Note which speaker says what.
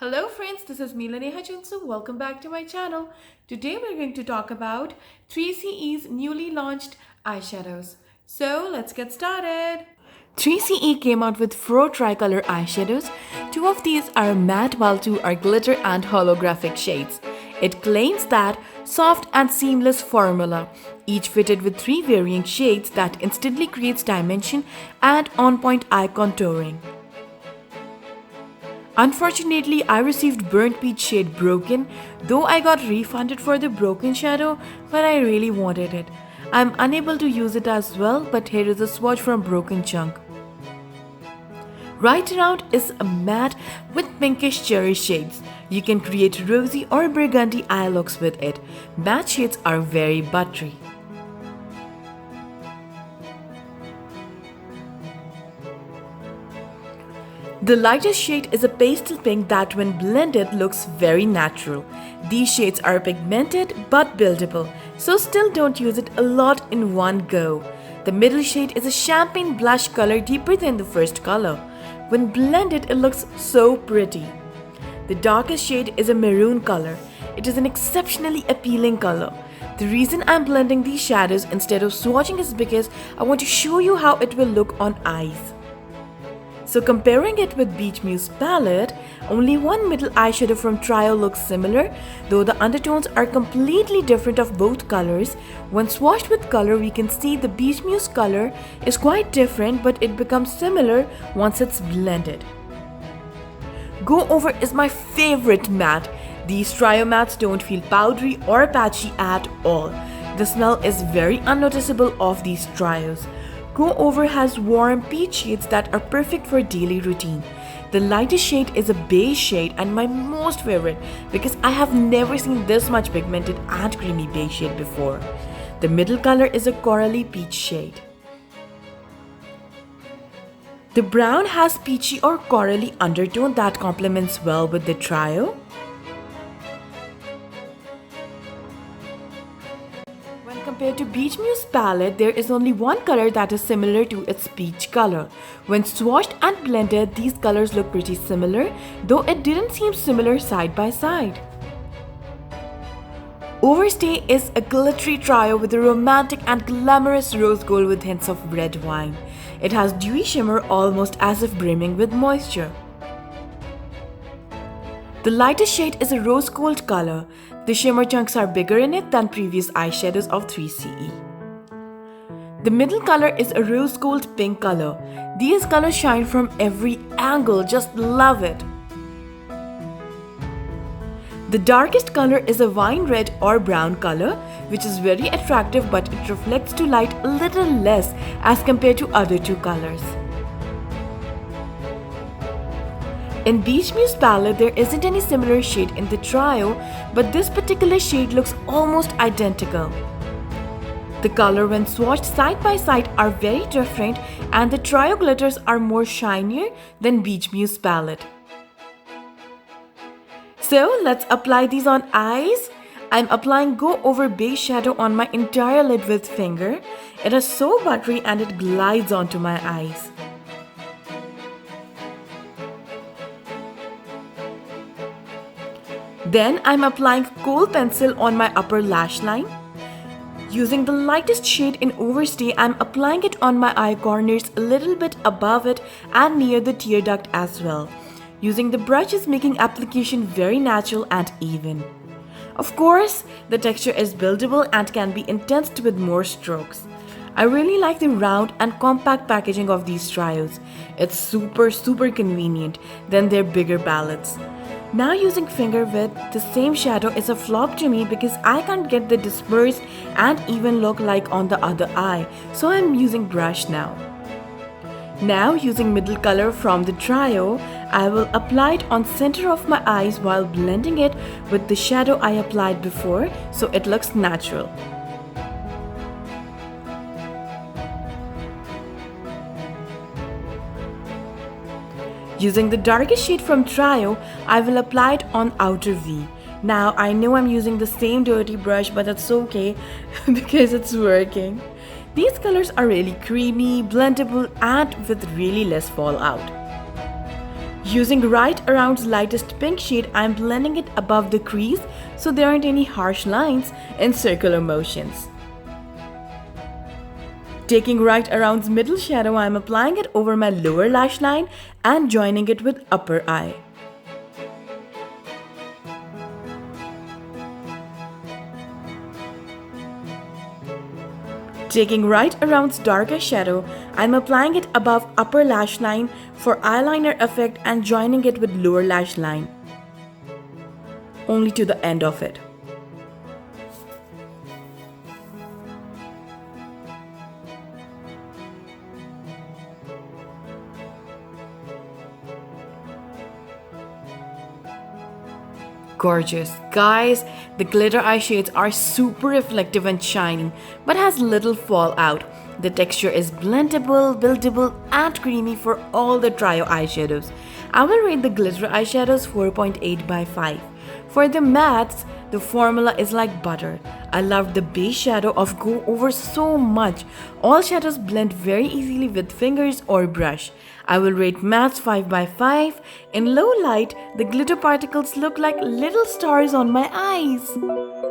Speaker 1: Hello friends, this is Milani Hutchinson. Welcome back to my channel. Today we're going to talk about 3CE's newly launched eyeshadows. So let's get started. 3CE came out with 4 tricolor eyeshadows. 2 of these are matte while 2 are glitter and holographic shades. It claims that soft and seamless formula, each fitted with 3 varying shades that instantly creates dimension and on-point eye contouring. Unfortunately, I received burnt peach shade Broken, though I got refunded for the broken shadow, but I really wanted it. I'm unable to use it as well, but here is a swatch from Broken Chunk. Raiteraround is a matte with pinkish cherry shades. You can create rosy or burgundy eye looks with it. Matte shades are very buttery. The lightest shade is a pastel pink that when blended looks very natural. These shades are pigmented but buildable, so still don't use it a lot in one go. The middle shade is a champagne blush color deeper than the first color. When blended, it looks so pretty. The darkest shade is a maroon color. It is an exceptionally appealing color. The reason I'm blending these shadows instead of swatching is because I want to show you how it will look on eyes. So comparing it with Muse palette, only one middle eyeshadow from Trio looks similar, though the undertones are completely different of both colors. When swatched with color, we can see the Muse color is quite different, but it becomes similar once it's blended. Go Over is my favorite matte. These Trio mattes don't feel powdery or patchy at all. The smell is very unnoticeable of these Trios. Go Over has warm peach shades that are perfect for daily routine. The lightest shade is a beige shade and my most favorite because I have never seen this much pigmented and creamy beige shade before. The middle color is a corally peach shade. The brown has peachy or corally undertone that complements well with the Trio. Compared to Muse palette, there is only one color that is similar to its peach color. When swatched and blended, these colors look pretty similar, though it didn't seem similar side by side. Overstay is a glittery trio with a romantic and glamorous rose gold with hints of red wine. It has dewy shimmer almost as if brimming with moisture. The lightest shade is a rose gold color. The shimmer chunks are bigger in it than previous eyeshadows of 3CE. The middle color is a rose gold pink color. These colors shine from every angle, just love it. The darkest color is a wine red or brown color, which is very attractive but it reflects to light a little less as compared to other two colors. In Muse palette, there isn't any similar shade in the Trio, but this particular shade looks almost identical. The color when swatched side by side are very different and the Trio glitters are more shinier than Muse palette. So let's apply these on eyes. I'm applying Go Over beige shadow on my entire lid with finger. It is so buttery and it glides onto my eyes. Then I'm applying kohl pencil on my upper lash line. Using the lightest shade in Overstay, I'm applying it on my eye corners a little bit above it and near the tear duct as well. Using the brush is making application very natural and even. Of course, the texture is buildable and can be enhanced with more strokes. I really like the round and compact packaging of these trios. It's super convenient than their bigger palettes. Now using finger with the same shadow is a flop to me because I can't get the dispersed and even look like on the other eye, so I'm using brush now. Now using middle color from the Trio, I will apply it on center of my eyes while blending it with the shadow I applied before so it looks natural. Using the darkest shade from Trio, I will apply it on outer V. Now I know I'm using the same dirty brush, but that's okay because it's working. These colors are really creamy, blendable and with really less fallout. Using Right Around's lightest pink shade, I'm blending it above the crease so there aren't any harsh lines and circular motions. Taking Right Around's middle shadow, I'm applying it over my lower lash line and joining it with upper eye. Taking Right Around's darker shadow, I'm applying it above upper lash line for eyeliner effect and joining it with lower lash line, only to the end of it. Gorgeous. Guys, the glitter eye shades are super reflective and shiny, but has little fallout. The texture is blendable, buildable, and creamy for all the trio eyeshadows. I will rate the glitter eyeshadows 4.8 by 5. For the mattes, the formula is like butter. I love the base shadow of Go Over so much. All shadows blend very easily with fingers or brush. I will rate mattes 5 by 5. In low light, the glitter particles look like little stars on my eyes.